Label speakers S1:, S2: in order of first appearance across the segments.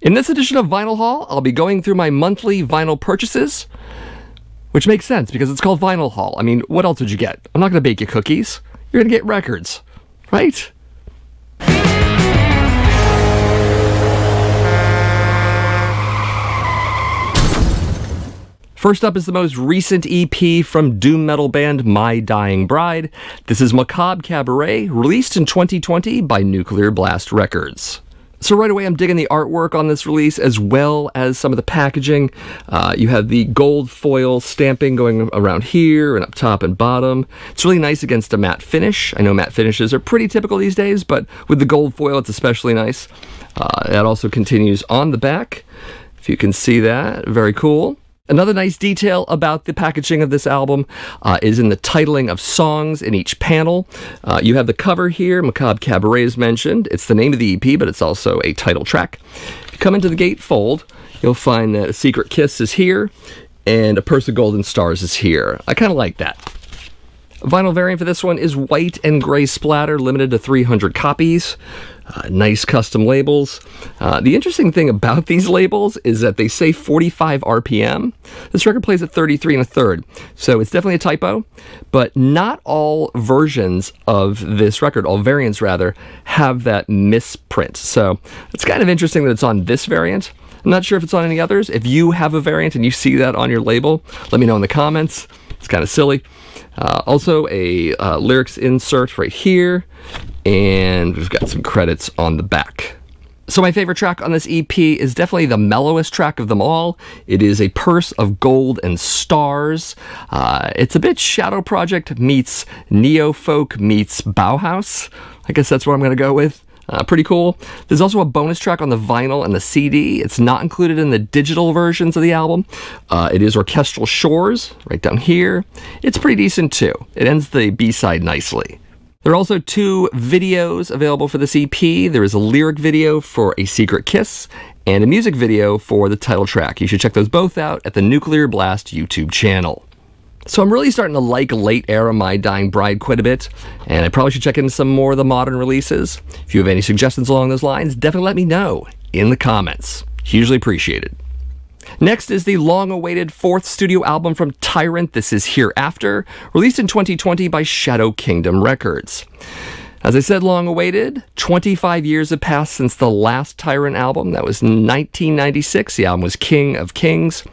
S1: In this edition of Vinyl Haul, I'll be going through my monthly vinyl purchases, which makes sense because it's called Vinyl Haul. I mean, what else would you get? I'm not going to bake you cookies. You're going to get records, right? First up is the most recent EP from doom metal band My Dying Bride. This is Macabre Cabaret, released in 2020 by Nuclear Blast Records. So right away I'm digging the artwork on this release as well as some of the packaging. You have the gold foil stamping going around here and up top and bottom. It's really nice against a matte finish. I know matte finishes are pretty typical these days, but with the gold foil it's especially nice. That also continues on the back, if you can see that. Very cool. Another nice detail about the packaging of this album is in the titling of songs in each panel. You have the cover here, Macabre Cabaret is mentioned. It's the name of the EP, but it's also a title track. If you come into the Gatefold, you'll find that A Secret Kiss is here, and A Purse of Golden Stars is here. I kind of like that. Vinyl variant for this one is white and gray splatter, limited to 300 copies. Nice custom labels. The interesting thing about these labels is that they say 45 RPM. This record plays at 33 1/3, so it's definitely a typo, but not all versions of this record, all variants rather, have that misprint. So it's kind of interesting that it's on this variant. I'm not sure if it's on any others. If you have a variant and you see that on your label, let me know in the comments. It's kind of silly. Also a lyrics insert right here, and we've got some credits on the back. So my favorite track on this EP is definitely the mellowest track of them all. It is A Purse of Gold and Stars. It's a bit Shadow Project meets Neo-Folk meets Bauhaus. I guess that's what I'm going to go with. Pretty cool. There's also a bonus track on the vinyl and the CD. It's not included in the digital versions of the album. It is Orchestral Shores, right down here. It's pretty decent too. It ends the B-side nicely. There are also 2 videos available for this EP. There is a lyric video for A Secret Kiss and a music video for the title track. You should check those both out at the Nuclear Blast YouTube channel. So I'm really starting to like late era My Dying Bride quite a bit, and I probably should check into some more of the modern releases. If you have any suggestions along those lines, definitely let me know in the comments. Hugely appreciated. Next is the long-awaited 4th studio album from Tyrant. This is Hereafter, released in 2020 by Shadow Kingdom Records. As I said, long-awaited. 25 years have passed since the last Tyrant album. That was 1996. The album was King of Kings.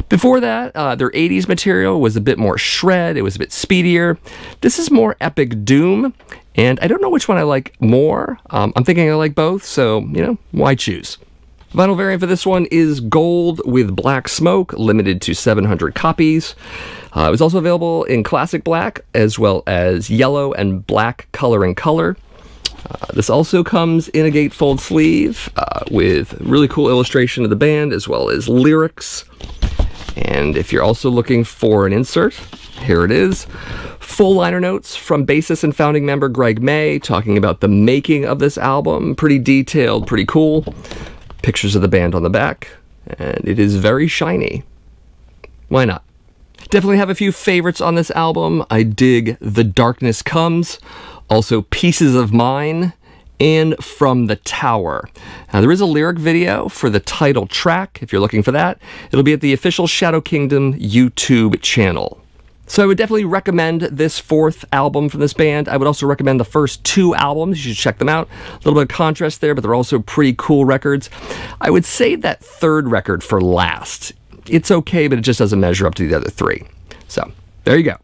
S1: Before that, their 80s material was a bit more shred. It was a bit speedier. This is more epic doom, and I don't know which one I like more. I'm thinking I like both, so, you know, why choose? Vinyl variant for this one is gold with black smoke, limited to 700 copies. It was also available in classic black, as well as yellow and black color in color. This also comes in a gatefold sleeve with really cool illustration of the band, as well as lyrics. And if you're also looking for an insert, here it is. Full liner notes from bassist and founding member Greg May, talking about the making of this album. Pretty detailed, pretty cool. Pictures of the band on the back, and it is very shiny. Why not? Definitely have a few favorites on this album. I dig The Darkness Comes, also Pieces of Mine, and From the Tower. Now, there is a lyric video for the title track. If you're looking for that, it'll be at the official Shadow Kingdom YouTube channel. So I would definitely recommend this 4th album from this band. I would also recommend the first 2 albums. You should check them out. A little bit of contrast there, but they're also pretty cool records. I would save that 3rd record for last. It's okay, but it just doesn't measure up to the other 3. So, there you go.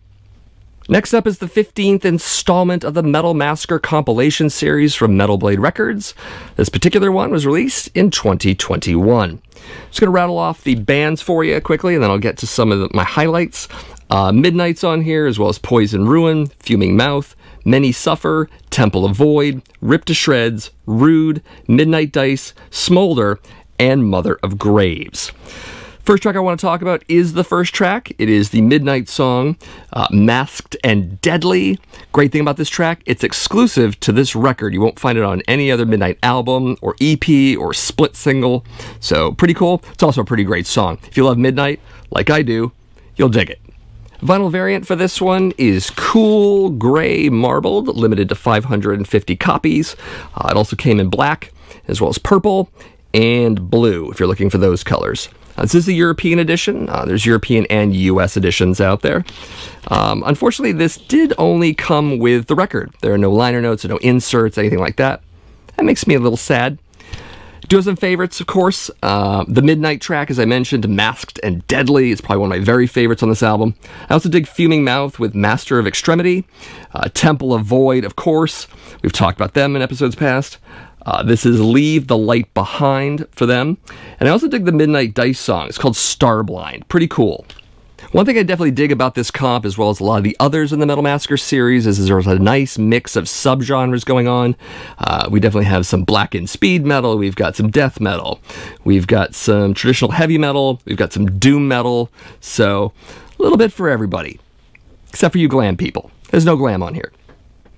S1: Next up is the 15th installment of the Metal Massacre compilation series from Metal Blade Records. This particular one was released in 2021. Just going to rattle off the bands for you quickly, and then I'll get to some of my highlights. Midnight's on here, as well as Poison Ruin, Fuming Mouth, Many Suffer, Temple of Void, Ripped to Shreds, Rude, Midnight Dice, Smolder, and Mother of Graves. First track I want to talk about is the first track. It is the Midnight song, Masked and Deadly. Great thing about this track, it's exclusive to this record. You won't find it on any other Midnight album or EP or split single. So pretty cool. It's also a pretty great song. If you love Midnight, like I do, you'll dig it. Vinyl variant for this one is cool gray marbled, limited to 550 copies. It also came in black as well as purple. and blue, if you're looking for those colors. This is the European edition. There's European and US editions out there. Unfortunately, this did only come with the record. There are no liner notes, or no inserts, anything like that. That makes me a little sad. Do have some favorites, of course. The Midnight track, as I mentioned, Masked and Deadly, is probably one of my very favorites on this album. I also dig Fuming Mouth with Master of Extremity. Temple of Void, of course. We've talked about them in episodes past. This is Leave the Light Behind for them. And I also dig the Midnight Dice song. It's called Starblind. Pretty cool. One thing I definitely dig about this comp, as well as a lot of the others in the Metal Massacre series, is there's a nice mix of subgenres going on. We definitely have some blackened speed metal, we've got some death metal, we've got some traditional heavy metal, we've got some doom metal, so a little bit for everybody. Except for you glam people. There's no glam on here.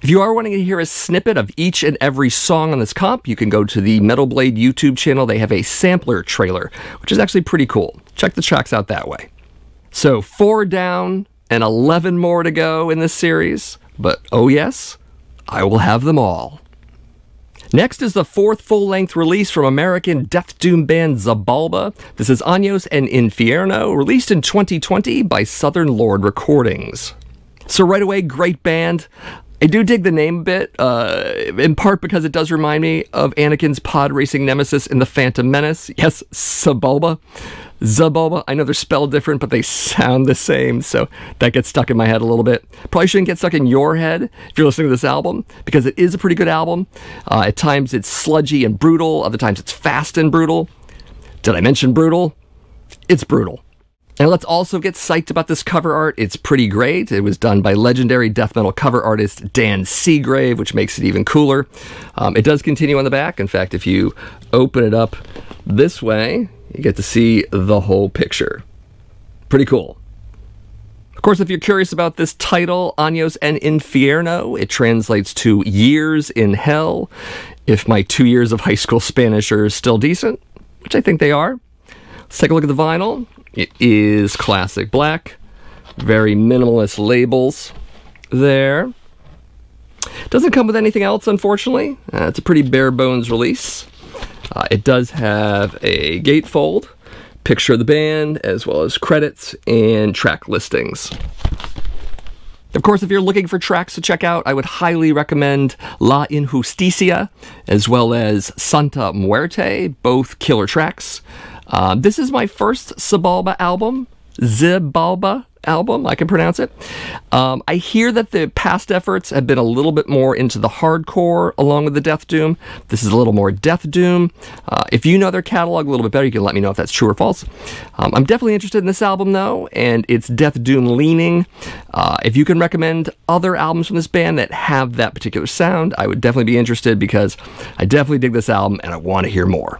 S1: If you are wanting to hear a snippet of each and every song on this comp, you can go to the Metal Blade YouTube channel. They have a sampler trailer, which is actually pretty cool. Check the tracks out that way. So 4 down and 11 more to go in this series, but oh yes, I will have them all. Next is the 4th full-length release from American death doom band Zabalba. This is Años en Infierno, released in 2020 by Southern Lord Recordings. So right away, great band. I do dig the name a bit, in part because it does remind me of Anakin's pod racing nemesis in The Phantom Menace. Yes, Zabalba. Zabalba. I know they're spelled different, but they sound the same, so that gets stuck in my head a little bit. Probably shouldn't get stuck in your head if you're listening to this album, because it is a pretty good album. At times it's sludgy and brutal, other times it's fast and brutal. Did I mention brutal? It's brutal. And let's also get psyched about this cover art. It's pretty great. It was done by legendary death metal cover artist Dan Seagrave, which makes it even cooler. It does continue on the back. In fact, if you open it up this way, you get to see the whole picture. Pretty cool. Of course, if you're curious about this title, Años en Infierno, it translates to Years in Hell. If my 2 years of high school Spanish are still decent, which I think they are. Let's take a look at the vinyl. It is classic black, very minimalist labels there. Doesn't come with anything else, unfortunately. It's a pretty bare bones release. It does have a gatefold, picture of the band, as well as credits and track listings. Of course, if you're looking for tracks to check out, I would highly recommend La Injusticia, as well as Santa Muerte, both killer tracks. This is my first Xibalba album. Xibalba album, I can pronounce it. I hear that the past efforts have been a little bit more into the hardcore along with the death doom. This is a little more death doom. If you know their catalog a little bit better, you can let me know if that's true or false. I'm definitely interested in this album though, and it's death doom leaning. If you can recommend other albums from this band that have that particular sound, I would definitely be interested, because I definitely dig this album and I want to hear more.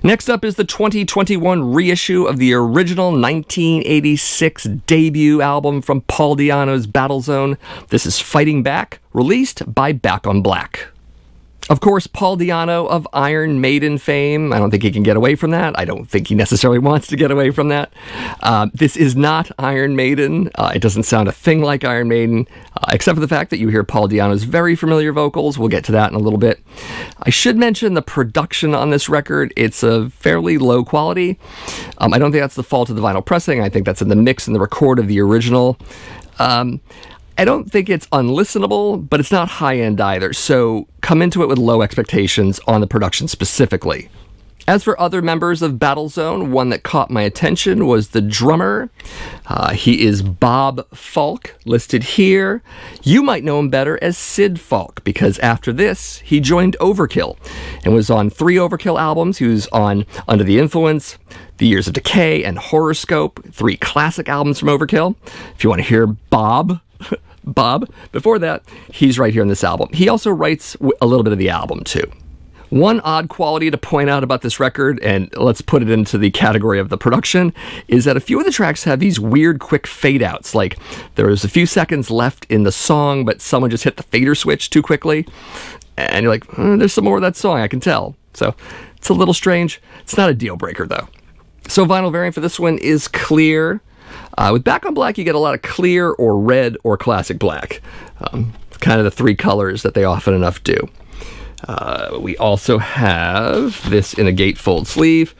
S1: Next up is the 2021 reissue of the original 1986 debut album from Paul Di'Anno's Battlezone. This is Fighting Back, released by Back on Black. Of course, Paul Di'Anno of Iron Maiden fame. I don't think he can get away from that. I don't think he necessarily wants to get away from that. This is not Iron Maiden. It doesn't sound a thing like Iron Maiden, except for the fact that you hear Paul Di'Anno's very familiar vocals. We'll get to that in a little bit. I should mention the production on this record. It's a fairly low quality. I don't think that's the fault of the vinyl pressing. I think that's in the mix and the record of the original. I don't think it's unlistenable, but it's not high-end either, so come into it with low expectations on the production specifically. As for other members of Battlezone, one that caught my attention was the drummer. He is Bob Falk, listed here. You might know him better as Sid Falk, because after this, he joined Overkill and was on 3 Overkill albums. He was on Under the Influence, The Years of Decay, and Horoscope, 3 classic albums from Overkill. If you want to hear Bob, before that, he's right here in this album. He also writes a little bit of the album, too. One odd quality to point out about this record, and let's put it into the category of the production, is that a few of the tracks have these weird quick fade-outs. Like, there's a few seconds left in the song, but someone just hit the fader switch too quickly. And you're like, there's some more of that song, I can tell. So, it's a little strange. It's not a deal breaker, though. So, vinyl variant for this one is clear. With Back on Black, you get a lot of clear or red or classic black. Kind of the 3 colors that they often enough do. We also have this in a gatefold sleeve,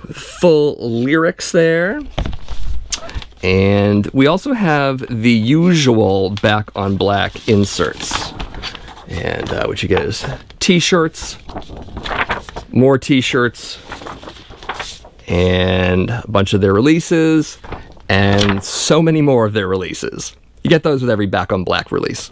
S1: with full lyrics there. And we also have the usual back on black inserts. And what you get is t-shirts, more t-shirts, and a bunch of their releases, and so many more of their releases. You get those with every back on black release.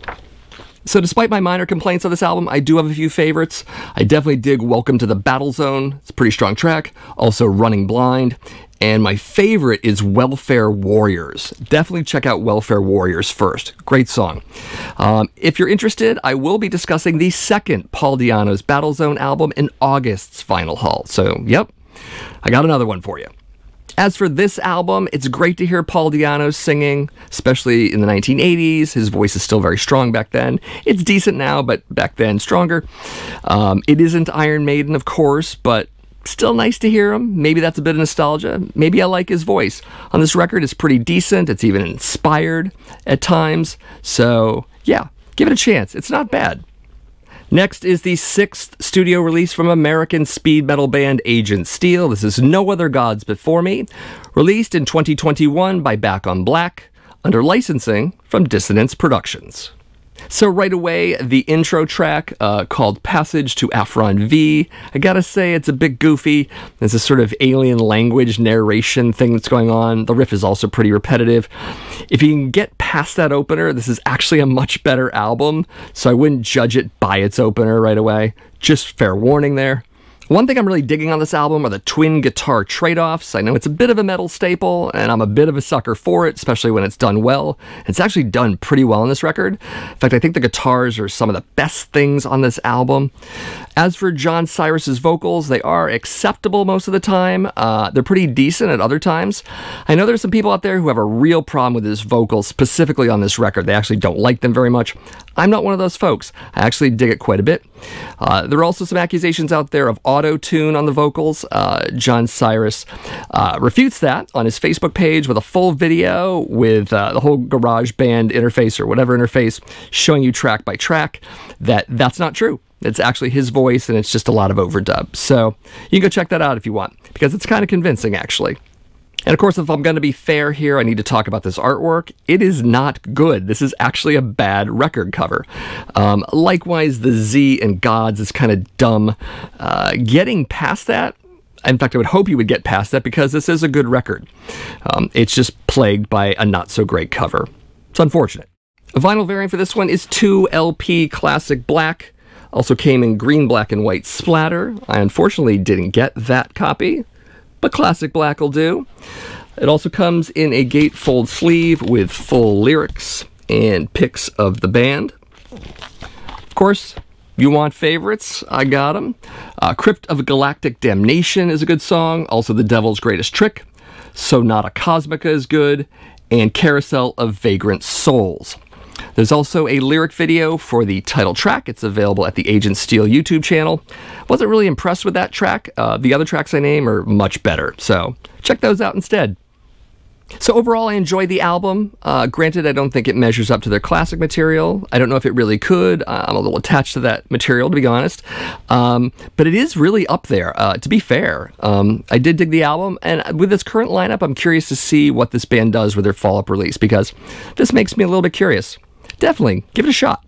S1: So despite my minor complaints on this album, I do have a few favorites. I definitely dig Welcome to the Battlezone. It's a pretty strong track. Also Running Blind. And my favorite is Welfare Warriors. Definitely check out Welfare Warriors first. Great song. If you're interested, I will be discussing the second Paul Di'Anno's Battlezone album in August's Final Haul. So, yep, I got another one for you. As for this album, it's great to hear Paul Di'Anno singing, especially in the 1980s. His voice is still very strong back then. It's decent now, but back then stronger. It isn't Iron Maiden, of course, but still nice to hear him. Maybe that's a bit of nostalgia. Maybe I like his voice. On this record, it's pretty decent. It's even inspired at times. So, yeah, give it a chance. It's not bad. Next is the 6th studio release from American speed metal band Agent Steel. This is No Other Gods Before Me, released in 2021 by Back on Black, under licensing from Dissonance Productions. So right away, the intro track called Passage to Afron V. I gotta say, it's a bit goofy. There's this sort of alien language narration thing that's going on. The riff is also pretty repetitive. If you can get past that opener, this is actually a much better album, so I wouldn't judge it by its opener right away. Just fair warning there. One thing I'm really digging on this album are the twin guitar trade-offs. I know it's a bit of a metal staple, and I'm a bit of a sucker for it, especially when it's done well. It's actually done pretty well on this record. In fact, I think the guitars are some of the best things on this album. As for John Cyrus's vocals, they are acceptable most of the time. They're pretty decent at other times. I know there's some people out there who have a real problem with his vocals, specifically on this record. They actually don't like them very much. I'm not one of those folks. I actually dig it quite a bit. There are also some accusations out there of auto-tune on the vocals. John Cyrus refutes that on his Facebook page with a full video with the whole GarageBand interface or whatever interface showing you track by track that that's not true. It's actually his voice and it's just a lot of overdub. So you can go check that out if you want, because it's kind of convincing actually. And of course, if I'm going to be fair here, I need to talk about this artwork. It is not good. This is actually a bad record cover. Likewise, the Z and Gods is kind of dumb. Getting past that, in fact, I would hope you would get past that because this is a good record. It's just plagued by a not-so-great cover. It's unfortunate. A vinyl variant for this one is 2LP Classic Black. Also came in green, black, and white splatter. I unfortunately didn't get that copy, but Classic Black will do. It also comes in a gatefold sleeve with full lyrics and pics of the band. Of course, you want favorites? I got them. Crypt of Galactic Damnation is a good song. Also, The Devil's Greatest Trick. Sonata Cosmica is good. And Carousel of Vagrant Souls. There's also a lyric video for the title track. It's available at the Agent Steel YouTube channel. Wasn't really impressed with that track. The other tracks I name are much better, so check those out instead. So overall, I enjoyed the album. Granted, I don't think it measures up to their classic material. I don't know if it really could. I'm a little attached to that material, to be honest. But it is really up there, to be fair. I did dig the album, and with this current lineup, I'm curious to see what this band does with their follow-up release, because this makes me a little bit curious. Definitely, give it a shot.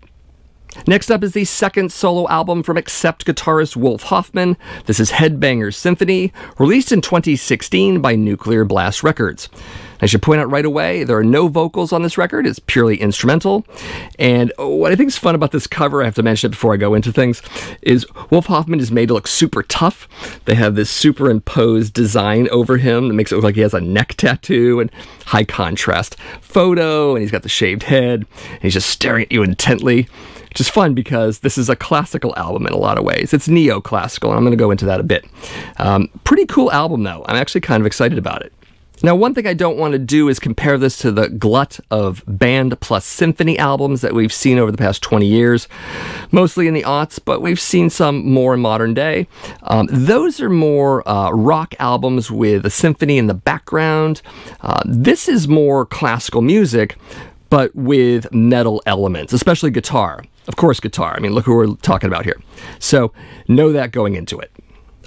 S1: Next up is the second solo album from Accept guitarist Wolf Hoffmann. This is Headbanger Symphony, released in 2016 by Nuclear Blast Records. I should point out right away, there are no vocals on this record. It's purely instrumental. And what I think is fun about this cover, I have to mention it before I go into things, is Wolf Hoffmann is made to look super tough. They have this superimposed design over him that makes it look like he has a neck tattoo and high contrast photo, and he's got the shaved head, and he's just staring at you intently. Which is fun because this is a classical album in a lot of ways. It's neoclassical, and I'm going to go into that a bit. Pretty cool album, though. I'm actually kind of excited about it. Now, one thing I don't want to do is compare this to the glut of band plus symphony albums that we've seen over the past 20 years, mostly in the aughts, but we've seen some more in modern day. Those are more rock albums with a symphony in the background. This is more classical music, but with metal elements, especially guitar. Of course, guitar. I mean, look who we're talking about here. So know that going into it.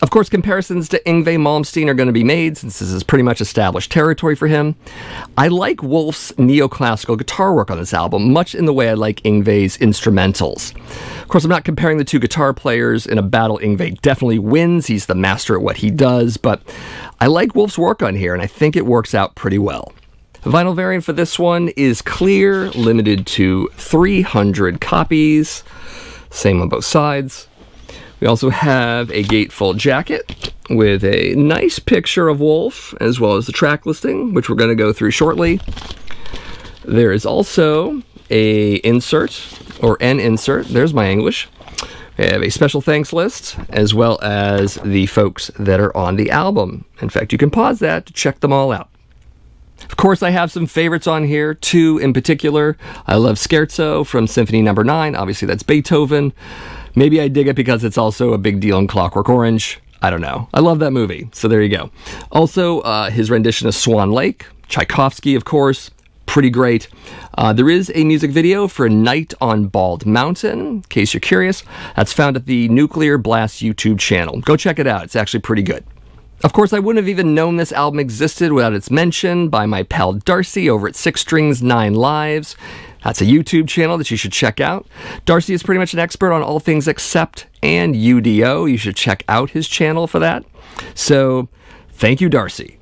S1: Of course, comparisons to Yngwie Malmsteen are going to be made, since this is pretty much established territory for him. I like Wolf's neoclassical guitar work on this album, much in the way I like Yngwie's instrumentals. Of course, I'm not comparing the two guitar players. In a battle, Yngwie definitely wins. He's the master at what he does, but I like Wolf's work on here, and I think it works out pretty well. The vinyl variant for this one is clear, limited to 300 copies. Same on both sides. We also have a Gatefold jacket with a nice picture of Wolf, as well as the track listing, which we're going to go through shortly. There is also a insert, or an insert, there's my English. We have a special thanks list, as well as the folks that are on the album. In fact, you can pause that to check them all out. Of course, I have some favorites on here, two in particular. I love Scherzo from Symphony No. 9, obviously that's Beethoven. Maybe I dig it because it's also a big deal in Clockwork Orange. I don't know. I love that movie, so there you go. Also, his rendition of Swan Lake, Tchaikovsky, of course, pretty great. There is a music video for Night on Bald Mountain, in case you're curious. That's found at the Nuclear Blast YouTube channel. Go check it out. It's actually pretty good. Of course, I wouldn't have even known this album existed without its mention by my pal Darcy over at 6 Strings 9 Lives. That's a YouTube channel that you should check out. Darcy is pretty much an expert on all things Accept and UDO. You should check out his channel for that. So, thank you, Darcy.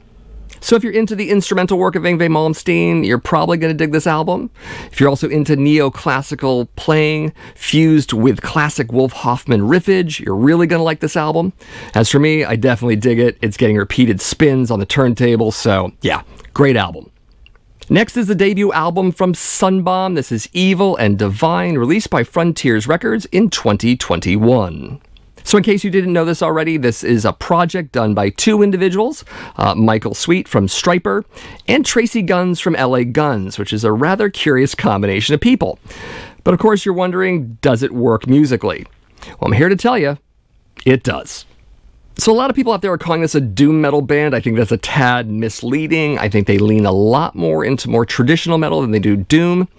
S1: So if you're into the instrumental work of Yngwie Malmsteen, you're probably going to dig this album. If you're also into neoclassical playing fused with classic Wolf Hoffmann riffage, you're really going to like this album. As for me, I definitely dig it. It's getting repeated spins on the turntable, so yeah, great album. Next is the debut album from Sunbomb. This is Evil and Divine, released by Frontiers Records in 2021. So in case you didn't know this already, this is a project done by two individuals, Michael Sweet from Striper and Tracy Guns from LA Guns, which is a rather curious combination of people. But of course you're wondering, does it work musically? Well, I'm here to tell you, it does. So a lot of people out there are calling this a doom metal band. I think that's a tad misleading. I think they lean a lot more into more traditional metal than they do doom.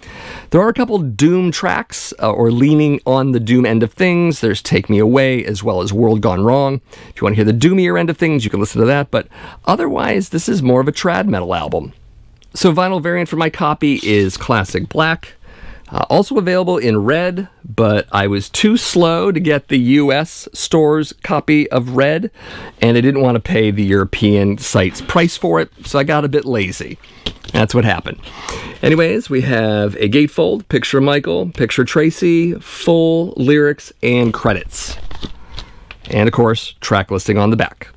S1: There are a couple doom tracks, or leaning on the doom end of things. There's Take Me Away, as well as World Gone Wrong. If you want to hear the doomier end of things, you can listen to that, but otherwise, this is more of a trad metal album. So vinyl variant for my copy is Classic Black. Also available in red, but I was too slow to get the US store's copy of red, and I didn't want to pay the European site's price for it, so I got a bit lazy. That's what happened. Anyways, we have a gatefold, picture Michael, picture Tracy, full lyrics and credits. And of course, track listing on the back.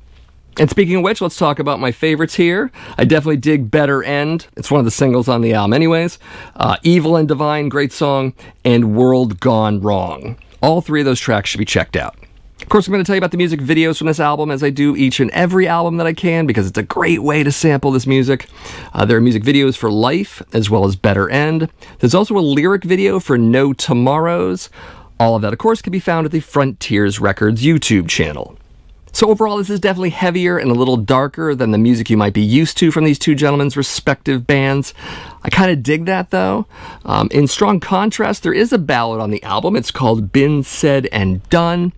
S1: And speaking of which, let's talk about my favorites here. I definitely dig Better End. It's one of the singles on the album anyways. Evil and Divine, great song. And World Gone Wrong. All three of those tracks should be checked out. Of course, I'm going to tell you about the music videos from this album as I do each and every album that I can, because it's a great way to sample this music. There are music videos for Life, as well as Better End. There's also a lyric video for No Tomorrows. All of that, of course, can be found at the Frontiers Records YouTube channel. So overall, this is definitely heavier and a little darker than the music you might be used to from these two gentlemen's respective bands. I kind of dig that, though. In strong contrast, there is a ballad on the album. It's called Been Said and Done.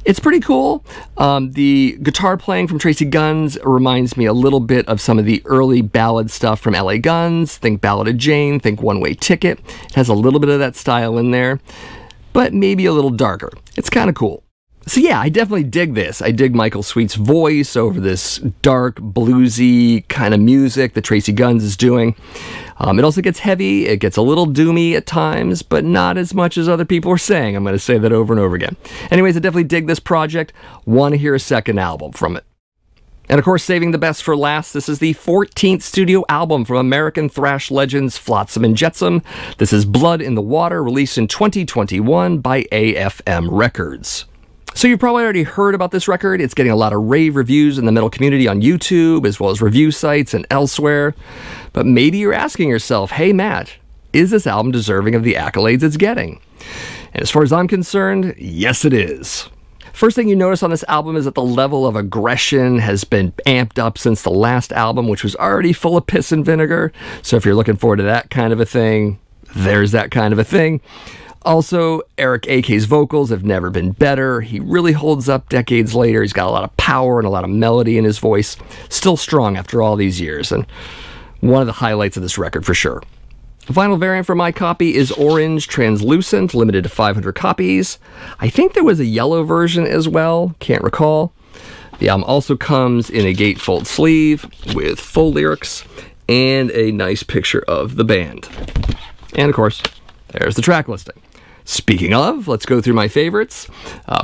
S1: It's pretty cool. The guitar playing from Tracy Guns reminds me a little bit of some of the early ballad stuff from LA Guns. Think Ballad of Jane, think One Way Ticket. It has a little bit of that style in there, but maybe a little darker. It's kind of cool. So yeah, I definitely dig this. I dig Michael Sweet's voice over this dark, bluesy kind of music that Tracy Guns is doing. It also gets heavy, it gets a little doomy at times, but not as much as other people are saying. I'm going to say that over and over again. Anyways, I definitely dig this project. Want to hear a second album from it. And of course, saving the best for last, this is the 14th studio album from American thrash legends Flotsam and Jetsam. This is Blood in the Water, released in 2021 by AFM Records. So you've probably already heard about this record. It's getting a lot of rave reviews in the metal community on YouTube, as well as review sites and elsewhere. But maybe you're asking yourself, hey Matt, is this album deserving of the accolades it's getting? And as far as I'm concerned, yes it is. First thing you notice on this album is that the level of aggression has been amped up since the last album, which was already full of piss and vinegar. So if you're looking forward to that kind of a thing, there's that kind of a thing. Also, Eric A.K.'s vocals have never been better. He really holds up decades later. He's got a lot of power and a lot of melody in his voice. Still strong after all these years, and one of the highlights of this record for sure. The final variant for my copy is Orange Translucent, limited to 500 copies. I think there was a yellow version as well, can't recall. The album also comes in a gatefold sleeve with full lyrics and a nice picture of the band. And of course, there's the track listing. Speaking of, let's go through my favorites.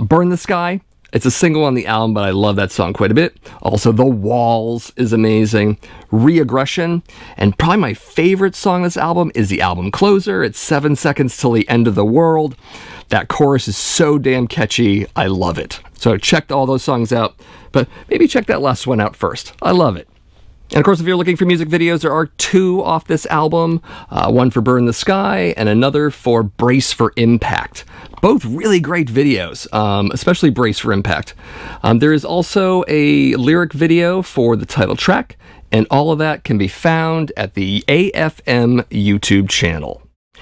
S1: Burn the Sky. It's a single on the album, but I love that song quite a bit. Also, The Walls is amazing. Reaggression. And probably my favorite song on this album is the album closer. It's 7 seconds till the end of the world. That chorus is so damn catchy. I love it. So check all those songs out, but maybe check that last one out first. I love it. And of course, if you're looking for music videos, there are 2 off this album, one for Burn the Sky and another for Brace for Impact. Both really great videos, especially Brace for Impact. There is also a lyric video for the title track, and all of that can be found at the AFM YouTube channel.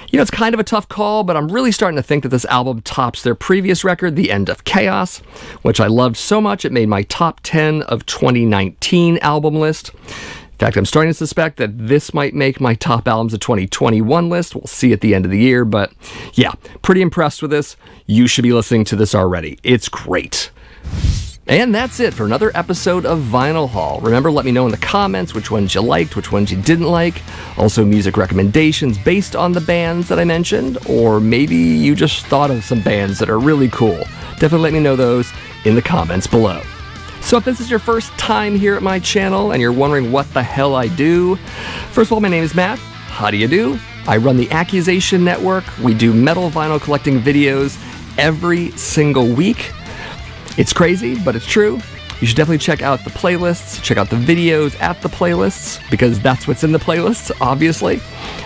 S1: You know, it's kind of a tough call, but I'm really starting to think that this album tops their previous record, The End of Chaos, which I loved so much it made my top 10 of 2019 album list. In fact, I'm starting to suspect that this might make my top albums of 2021 list. We'll see at the end of the year, but yeah, pretty impressed with this. You should be listening to this already. It's great. And that's it for another episode of Vinyl Haul. Remember, let me know in the comments which ones you liked, which ones you didn't like. Also, music recommendations based on the bands that I mentioned, or maybe you just thought of some bands that are really cool. Definitely let me know those in the comments below. So if this is your first time here at my channel and you're wondering what the hell I do, first of all, my name is Matt. How do you do? I run the Accusation Network. We do metal vinyl collecting videos every single week. It's crazy, but it's true. You should definitely check out the playlists, check out the videos at the playlists, because that's what's in the playlists, obviously.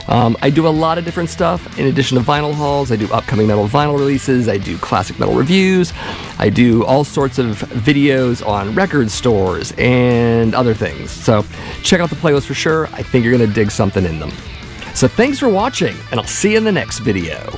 S1: I do a lot of different stuff. In addition to vinyl hauls, I do upcoming metal vinyl releases, I do classic metal reviews, I do all sorts of videos on record stores and other things. So check out the playlist for sure. I think you're going to dig something in them. So thanks for watching, and I'll see you in the next video.